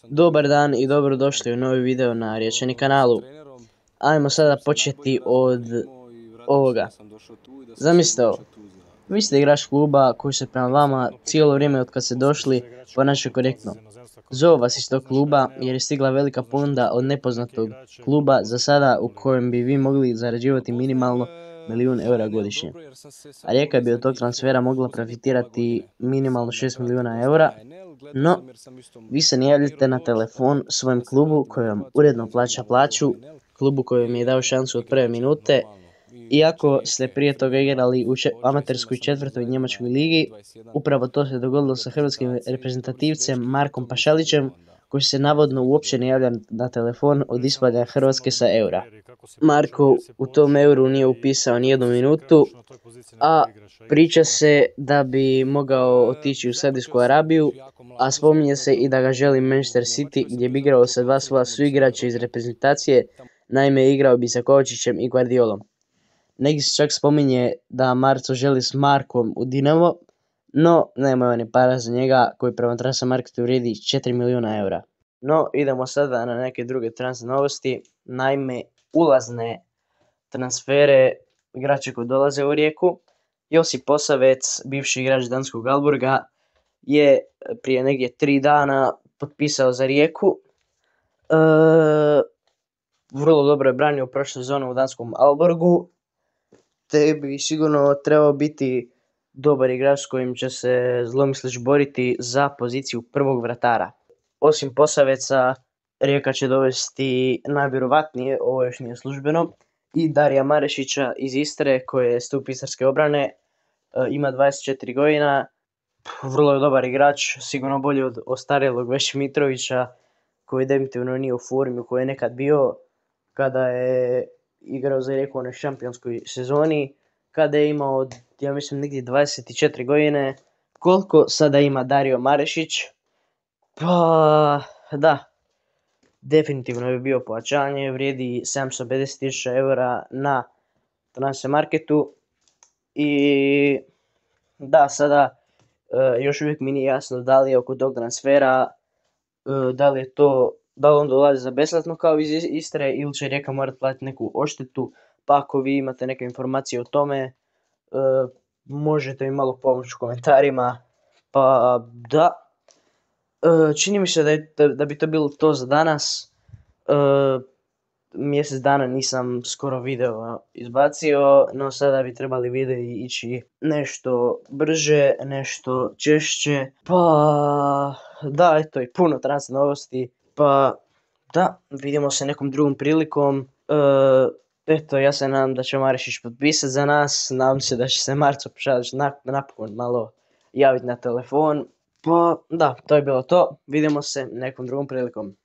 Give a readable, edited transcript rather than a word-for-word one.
Dobar dan i dobrodošli u novi video na Riječani kanalu. Ajmo sada početi od ovoga. Zamislite ovo. Vi ste igrač kluba koji se prema vama cijelo vrijeme od kad ste došli ponaša korektno. Zovu vas iz tog kluba jer je stigla velika ponuda od nepoznatog kluba za sada u kojem bi vi mogli zarađivati minimalno 1.000.000 eura godišnje. A Rijeka bi od tog transfera mogla profitirati minimalno 6 milijuna eura, no vi se ne javljate na telefon svojem klubu koji vam uredno plaća plaću, klubu koji vam je dao šansu od prve minute, iako ste prije toga igrali u amaterskoj četvrtoj njemačkoj ligi. Upravo to se dogodilo sa hrvatskim reprezentativcem Markom Pašalićem, koji se navodno uopće ne javlja na telefon od ispada Hrvatske sa eura. Marko u tom euru nije upisao nijednu minutu, a priča se da bi mogao otići u Saudijsku Arabiju, a spominje se i da ga želi Manchester City, gdje bi igrao sa dva svoja suigrača iz reprezentacije, naime igrao bi sa Kovačićem i Guardiolom. Neki se čak spominje da Marco želi s Markom u Dinamo, no nema oni para za njega koji prema transfer marketu vrijedi 4 milijuna eura. No, idemo sada na neke druge transfer novosti. Naime, ulazne transfere igrača koji dolaze u Rijeku. Josip Posavec, bivši igrač danskog Aalborga, je prije negdje 3 dana potpisao za Rijeku. Vrlo dobro je branio prošle sezone u danskom Aalborgu, te bi sigurno trebao biti dobar igrač s kojim će se Zlomislić boriti za poziciju prvog vratara. Osim Posaveca, Rijeka će dovesti najvjerovatnije, ovo još nije službeno, i Darija Marešića iz Istre, koji je stup istarske obrane, ima 24 godina, vrlo je dobar igrač, sigurno bolji od ostarjelog Veše Mitrovića, koji definitivno nije u formi u kojoj je nekad bio kada je igrao za Rijeku u šampionskoj sezoni, kada je imao, ja mislim, negdje 24 godine. Koliko sada ima Dario Marešić? Pa, da, definitivno je bio pojačanje, vrijedi 750.000 eura na transfer marketu. I da, sada još uvijek mi nije jasno da li je oko tog transfera, da li on dolazi za besplatno kao iz Istre ili će Rijeka morati platiti neku odštetu. Pa ako vi imate neke informacije o tome, možete mi malo pomoći u komentarima. Pa da, čini mi se da bi to bilo to za danas. Mjesec dana nisam skoro video izbacio, no sada bi trebali videi ići nešto brže, nešto češće. Pa da, eto i puno transfer novosti. Pa da, vidimo se nekom drugom prilikom. Eto, ja se nadam da će Marešić potpisati za nas, nadam se da će se Marco Pašalić napokon malo javiti na telefon. Pa da, to je bilo to, vidimo se nekom drugom prilikom.